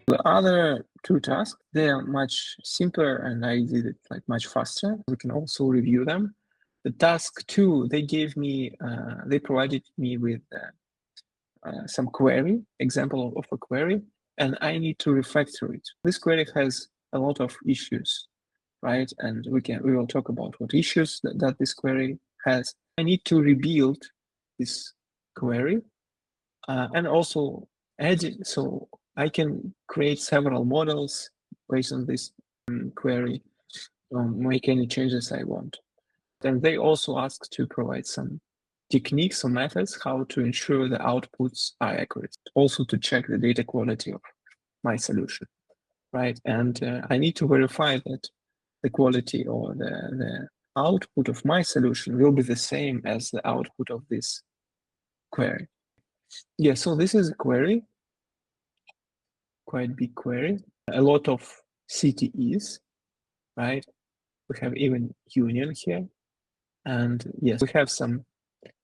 The other two tasks, they are much simpler and I did it like much faster. We can also review them. The task 2, they gave me, they provided me with some query, example of a query, and I need to refactor it. This query has a lot of issues, right? And we will talk about what issues that this query has. I need to rebuild this query and also add it, so I can create several models based on this query, make any changes I want. Then they also ask to provide some techniques or methods how to ensure the outputs are accurate, also to check the data quality of my solution, right? And I need to verify that the quality or the output of my solution will be the same as the output of this query. Yeah, so this is a query, quite big query, a lot of CTEs, right? We have even union here. And yes, we have some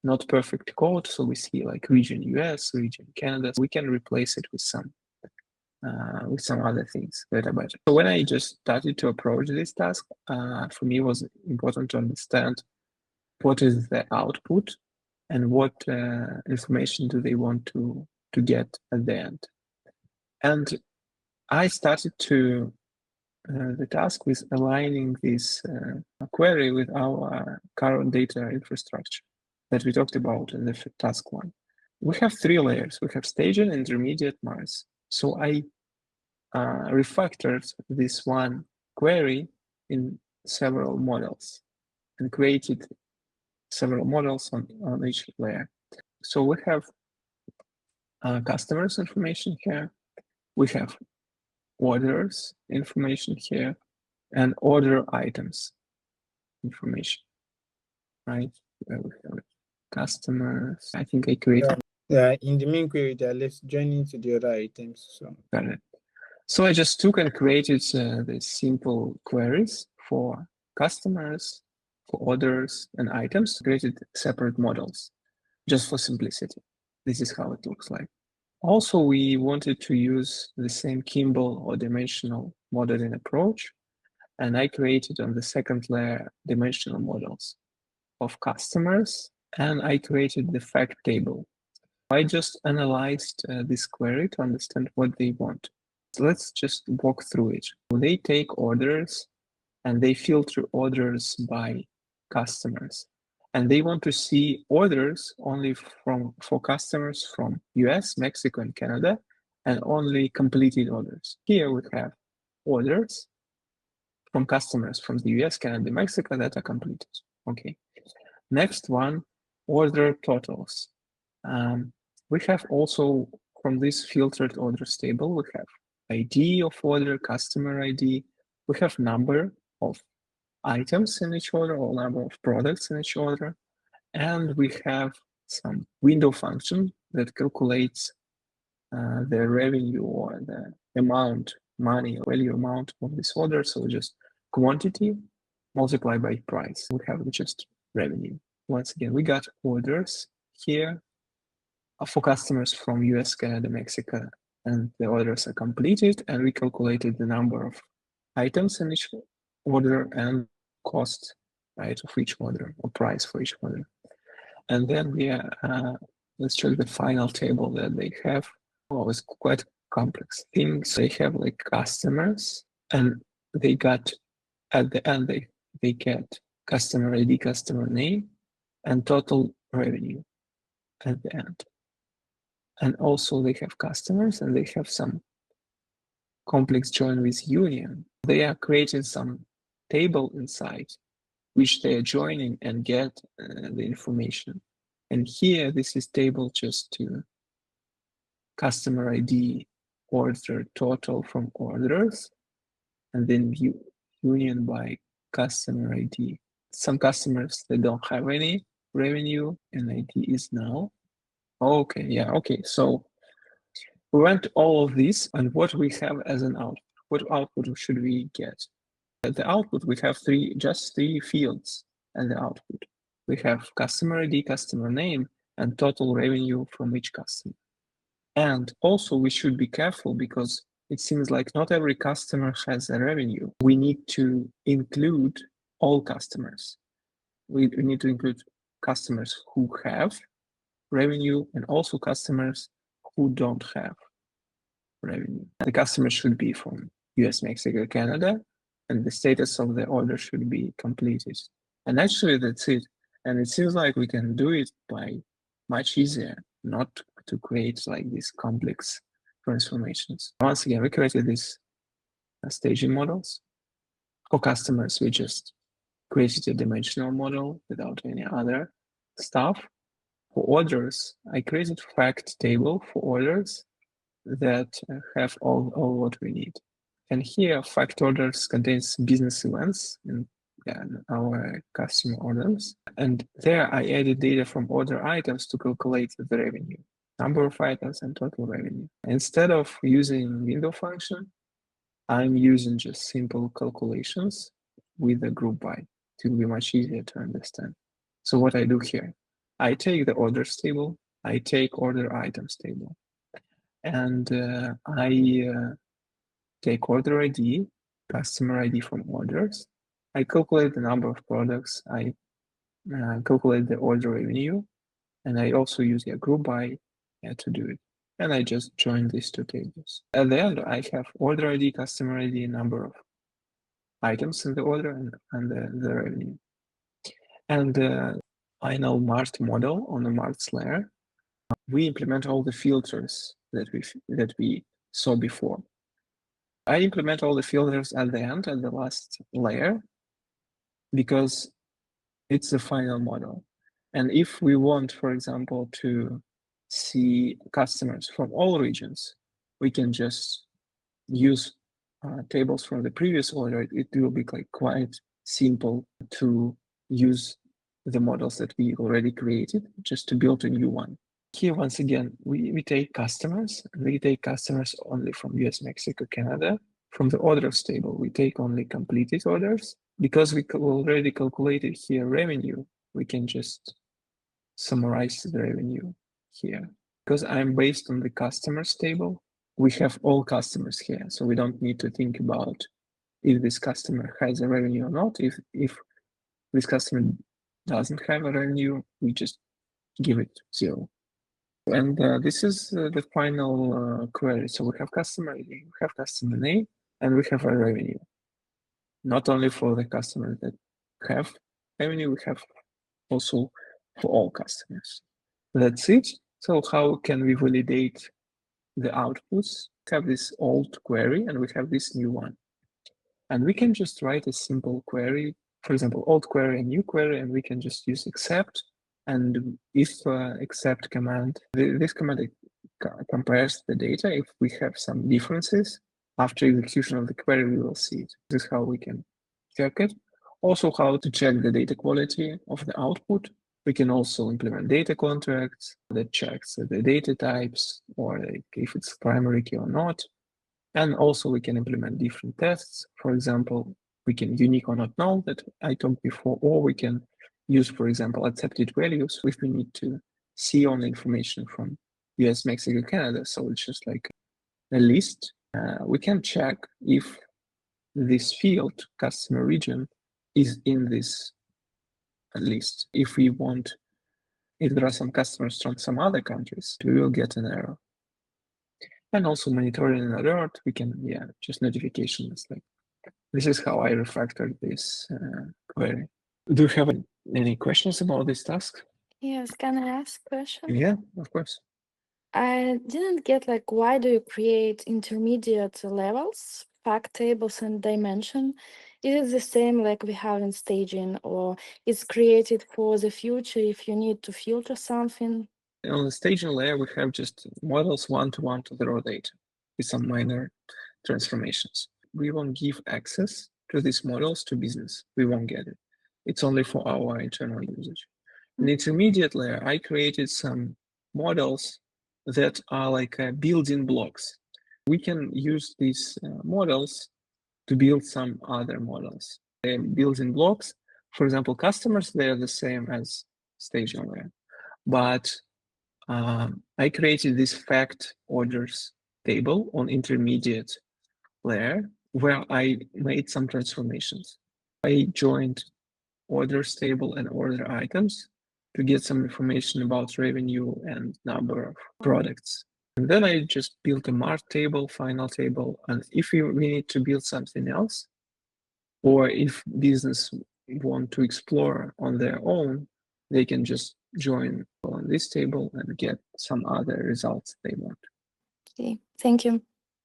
not perfect code. So we see like region US, region Canada. We can replace it with some other things that are better. So when I just started to approach this task, for me it was important to understand what is the output and what information do they want to get at the end. And I started to the task with aligning this query with our current data infrastructure that we talked about in the task 1. We have 3 layers. We have staging, intermediate, marts. So I refactored this one query in several models and created several models on each layer. So we have customers information here. We have orders information here and order items information, right? We have customers. I think I created. Yeah, in the main query, they are left joining to the other items. So got it. So I just took and created these simple queries for customers, for orders and items, created separate models just for simplicity. This is how it looks like. Also, we wanted to use the same Kimball or dimensional modeling approach. And I created on the second layer dimensional models of customers, and I created the fact table. I just analyzed this query to understand what they want. So let's just walk through it. They take orders and they filter orders by customers. And they want to see orders only for customers from US, Mexico, and Canada, and only completed orders. Here we have orders from customers from the US, Canada, Mexico that are completed. Okay. Next one, order totals. We have also from this filtered orders table, we have ID of order, customer ID. We have number of items in each order or number of products in each order. And we have some window function that calculates the revenue or the amount, money, value amount of this order. So just quantity multiplied by price. We have just revenue. Once again, we got orders here for customers from US, Canada, Mexico, and the orders are completed. And we calculated the number of items in each order and cost, right, of each order or price for each order. And then we let's check the final table that they have. Oh, it's quite complex things. They have like customers, and they got at the end they get customer ID, customer name, and total revenue at the end. And also they have customers, and they have some complex join with union. They are creating some table inside, which they are joining and get the information. And here, this is table just to customer ID, order total from orders, and then view union by customer ID. Some customers, they don't have any revenue, and ID is null. Okay, yeah, okay. So we went all of this, and what we have as an output. What output should we get? At the output, we have just three fields at the output. We have customer ID, customer name, and total revenue from each customer. And also we should be careful because it seems like not every customer has a revenue. We need to include all customers. We need to include customers who have revenue and also customers who don't have revenue. The customer should be from US, Mexico, Canada, and the status of the order should be completed. And actually, that's it. And it seems like we can do it by much easier, not to create like these complex transformations. Once again, we created these staging models. For customers, we just created a dimensional model without any other stuff. For orders, I created fact table for orders that have all what we need. And here, fact orders contains business events in our customer orders. And there I added data from order items to calculate the revenue, number of items and total revenue. Instead of using window function, I'm using just simple calculations with a group by. It will be much easier to understand. So what I do here, I take the orders table, I take order items table, and I take order ID, customer ID from orders. I calculate the number of products. I calculate the order revenue, and I also use a group by to do it. And I just join these two tables. At the end, I have order ID, customer ID, number of items in the order, and the revenue. And final mart model on the marts layer, we implement all the filters that we saw before. I implement all the filters at the end, at the last layer, because it's the final model. And if we want, for example, to see customers from all regions, we can just use tables from the previous order. It will be like quite simple to use the models that we already created just to build a new one. Here, once again, we take customers. We take customers only from US, Mexico, Canada. From the orders table, we take only completed orders. Because we already calculated here revenue, we can just summarize the revenue here. Because I'm based on the customers table, we have all customers here. So we don't need to think about if this customer has a revenue or not. If this customer doesn't have a revenue, we just give it 0. And this is the final query. So we have customer ID, we have customer name, and we have a revenue. Not only for the customers that have revenue, we have also for all customers. That's it. So how can we validate the outputs? We have this old query and we have this new one. And we can just write a simple query, for example, old query and new query, and we can just use except. And if except command, this command compares the data. If we have some differences, after execution of the query, we will see it. This is how we can check it. Also, how to check the data quality of the output. We can also implement data contracts that checks the data types or if it's primary key or not. And also we can implement different tests. For example, we can unique or not null that I talked before, or we can use, for example, accepted values if we need to see only information from US, Mexico, Canada. So it's just like a list. We can check if this field, customer region, is in this list. If we want, if there are some customers from some other countries, we will get an error. And also monitoring and alert, we can, just notifications. Like this is how I refactored this query. Do you have any questions about this task? Yes, can I ask a question? Yeah, of course. I didn't get like why do you create intermediate levels, fact tables and dimension? Is it the same like we have in staging, or it's created for the future if you need to filter something? On the staging layer, we have just models one-to-one to the raw data with some minor transformations. We won't give access to these models to business. We won't get it. It's only for our internal usage. In the intermediate layer, I created some models that are like building blocks. We can use these models to build some other models. Building blocks, for example, customers, they're the same as staging layer. But I created these fact orders table on intermediate layer where I made some transformations. I joined orders table and order items to get some information about revenue and number of products. And then I just built a mart table, final table. And if we need to build something else, or if business want to explore on their own, they can just join on this table and get some other results they want. Okay, thank you.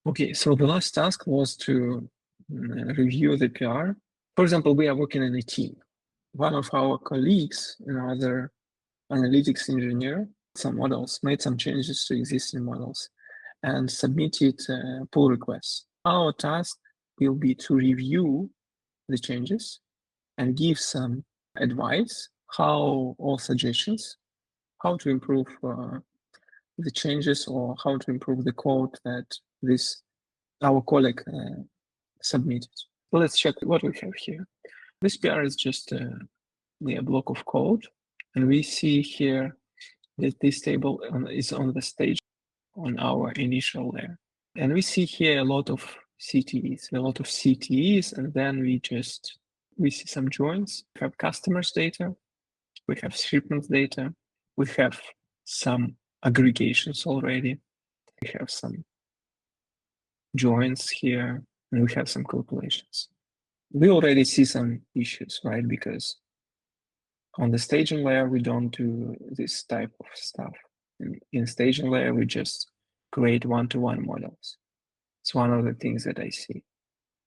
Okay, so the last task was to review the PR. For example, we are working in a team. One of our colleagues, another analytics engineer, some models, made some changes to existing models and submitted pull requests. Our task will be to review the changes and give some advice, or suggestions, how to improve the changes or how to improve the code that our colleague submitted. So let's check what we have here. This PR is just a block of code, and we see here that this table is on the stage on our initial layer. And we see here a lot of CTEs, and then we see some joins. We have customers data, we have shipments data, we have some aggregations already, we have some joins here, and we have some calculations. We already see some issues, right? Because on the staging layer, we don't do this type of stuff. In staging layer, we just create one-to-one models. It's one of the things that I see.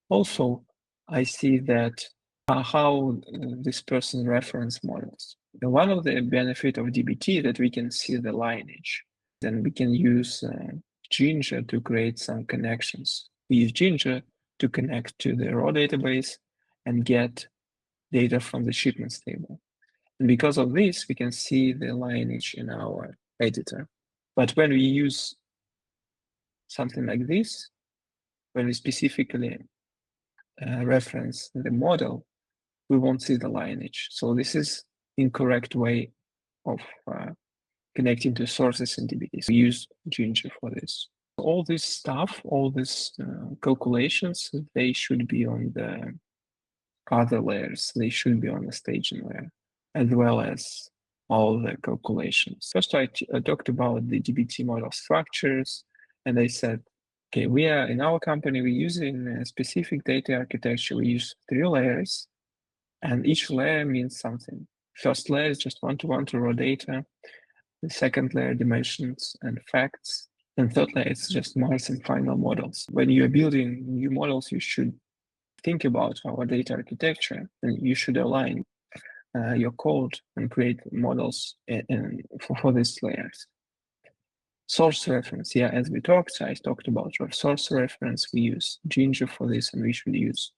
Also, I see that how this person reference models. One of the benefit of DBT that we can see the lineage. Then we can use Jinja to create some connections. We use Jinja to connect to the raw database and get data from the shipments table. And because of this, we can see the lineage in our editor. But when we use something like this, when we specifically reference the model, we won't see the lineage. So this is incorrect way of connecting to sources in DBT. So we use Jinja for this. All this stuff, all these calculations, they should be on the other layers. They should be on the staging layer, as well as all the calculations. First, I talked about the DBT model structures, and I said, okay, we are in our company, we're using a specific data architecture. We use 3 layers, and each layer means something. First layer is just one-to-one to raw data. The second layer, dimensions and facts. And third layer is just marts and final models. When you are building new models, you should think about our data architecture, and you should align your code and create models for these layers. Source reference, yeah, as I talked about source reference. We use Jinja for this, and we should use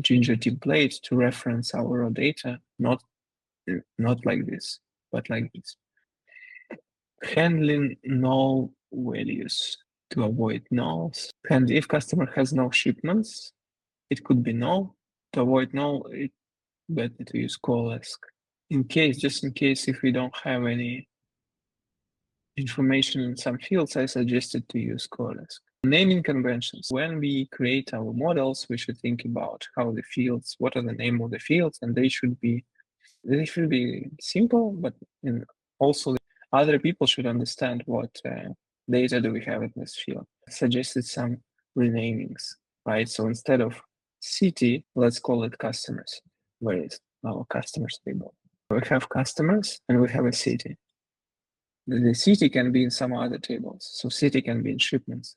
Jinja template to reference our raw data, not like this, but like this. Handling null values to avoid nulls. And if customer has no shipments, it could be null. To avoid null, it's better to use call-ask. Just in case, if we don't have any information in some fields, I suggested to use call-ask. Naming conventions. When we create our models, we should think about how the fields, what are the name of the fields, and they should be simple, but also other people should understand what data do we have in this field. I suggested some renamings, right? So instead of city, let's call it customers. Where is our customers table? We have customers and we have a city. The city can be in some other tables. So city can be in shipments.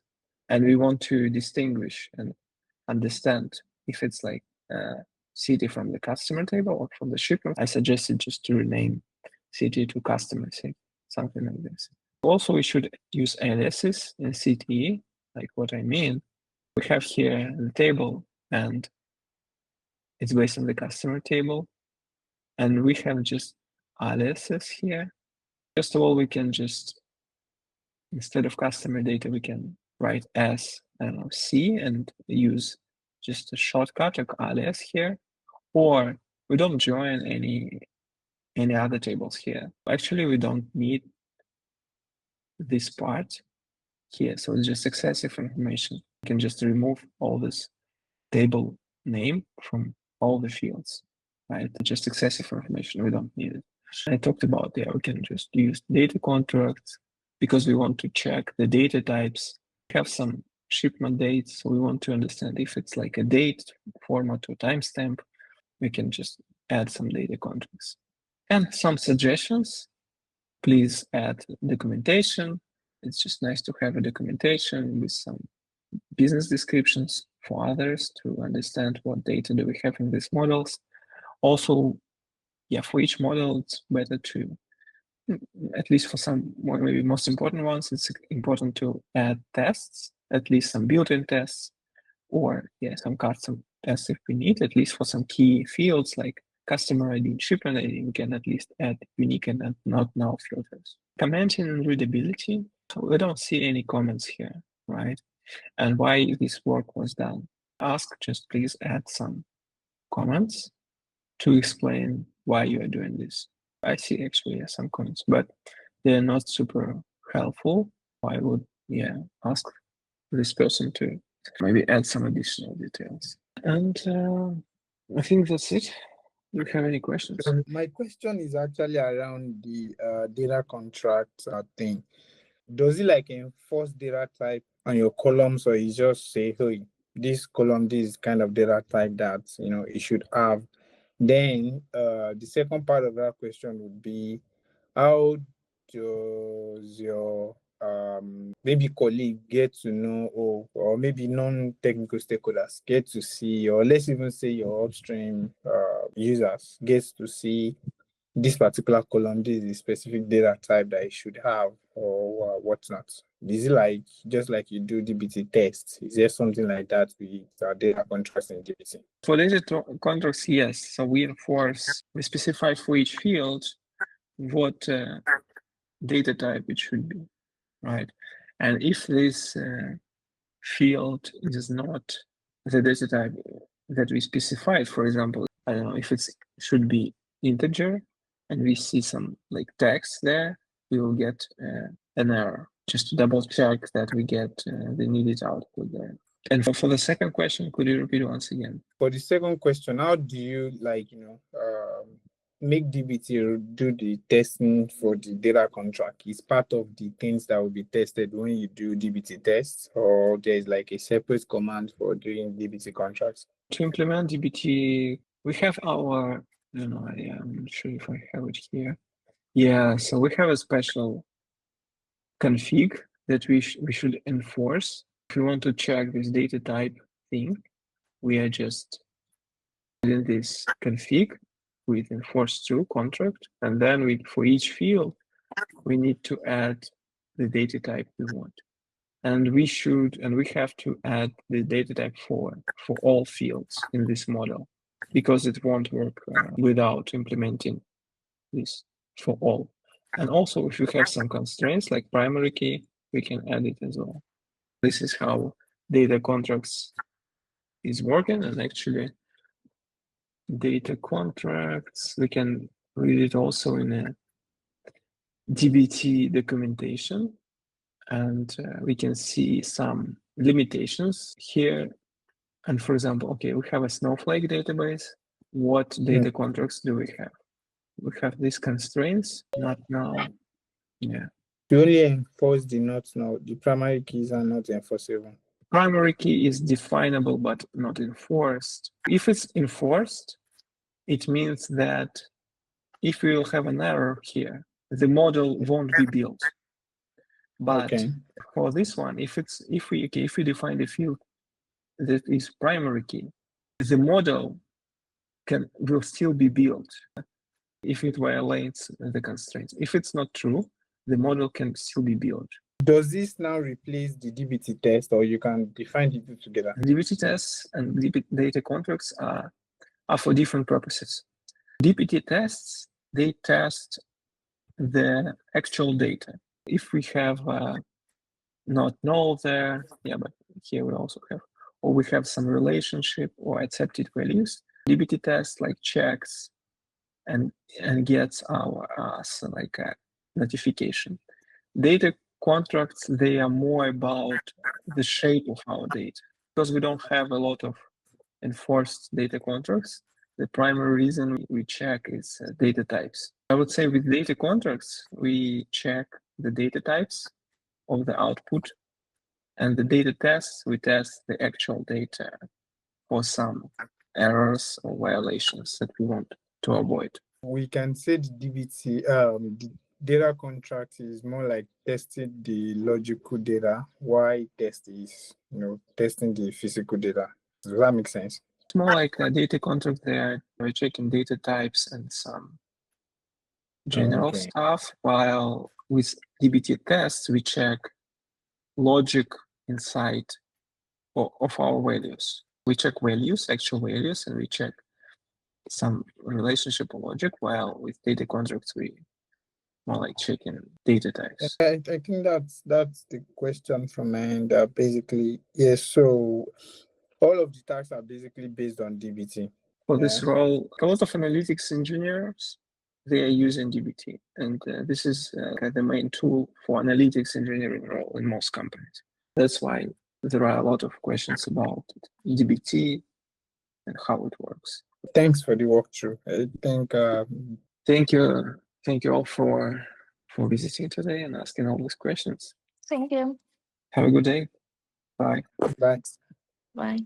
And we want to distinguish and understand if it's like city from the customer table or from the shipment. I suggested just to rename city to customer city, something like this. Also, we should use aliases in CTE, like what I mean. We have here the table, and it's based on the customer table. And we have just aliases here. First of all, we can just, instead of customer data, we can write as, I don't know, C and use just a shortcut like alias here, or we don't join any other tables here. Actually, we don't need this part. here. So it's just excessive information. You can just remove all this table name from all the fields, right? Just excessive information. We don't need it. I talked about there, we can just use data contracts because we want to check the data types, have some shipment dates. So we want to understand if it's like a date format or timestamp, we can just add some data contracts. And some suggestions, please add documentation. It's just nice to have a documentation with some business descriptions for others to understand what data do we have in these models. Also, yeah, for each model, it's better to, at least for some maybe most important ones, it's important to add tests, at least some built-in tests, or yeah, some custom tests if we need, at least for some key fields like customer ID and shipment ID, we can at least add unique and not null filters. Commenting and readability, we don't see any comments here, right? And why this work was done. Ask, just please add some comments to explain why you are doing this. I see actually some comments, but they're not super helpful. I would, ask this person to maybe add some additional details. And I think that's it. Do you have any questions? My question is actually around the data contract thing. Does it like enforce data type on your columns, or you just say, hey, this column, this kind of data type that it should have? Then the second part of that question would be, how does your maybe colleague get to know, or maybe non-technical stakeholders get to see, or let's even say your upstream users gets to see this particular column, this is the specific data type that it should have, or whatnot? Is it like just like you do DBT tests? Is there something like that with data contracts in DBT? For data contracts, yes. So we specify for each field what data type it should be, right? And if this field is not the data type that we specified, for example, I don't know if it should be integer, and we see some like text there, we will get an error, just to double check that we get the needed output there. And for the second question, could you repeat once again? For the second question, how do you make DBT do the testing for the data contract? Is part of the things that will be tested when you do DBT tests, or there's like a separate command for doing DBT contracts? To implement DBT, we have our, I'm not sure if I have it here. Yeah, so we have a special config that we should enforce. If we want to check this data type thing, we are just in this config with enforce true contract, and then for each field, we need to add the data type we want. And we have to add the data type for all fields in this model, because it won't work without implementing this for all. And also, if you have some constraints like primary key, we can add it as well. This is how data contracts is working. And actually, data contracts, we can read it also in a DBT documentation. And we can see some limitations here. And for example, okay, we have a Snowflake database. What data contracts do we have? We have these constraints, not now. Yeah. You only enforce the not now. The primary keys are not enforceable. Primary key is definable but not enforced. If it's enforced, it means that if we will have an error here, the model won't be built. But for this one, if we define the field that is primary key, the model will still be built if it violates the constraints. If it's not true, the model can still be built. Does this now replace the DBT test, or you can define the two together? DBT tests and data contracts are for different purposes. DBT tests, they test the actual data. If we have not null there, but here we also have, or we have some relationship or accepted values, DBT test like checks and gets us like a notification. Data contracts, they are more about the shape of our data. Because we don't have a lot of enforced data contracts, the primary reason we check is data types. I would say with data contracts, we check the data types of the output, and the data tests, we test the actual data for some errors or violations that we want to avoid. We can say the DBT, the data contract is more like testing the logical data, while test is, testing the physical data. Does that make sense? It's more like a data contract there. We're checking data types and some general stuff, while with DBT tests, we check logic inside of our values. We check values, actual values, and we check some relationship logic, while with data contracts, we more like checking data types. I think that's the question from my end. Basically, yes. So all of the tasks are basically based on DBT. For this role, a lot of analytics engineers, they are using DBT, and this is the main tool for analytics engineering role in most companies. That's why there are a lot of questions about DBT and how it works. Thanks for the walkthrough. I think. Thank you all for visiting today and asking all these questions. Thank you. Have a good day. Bye. Bye. Bye.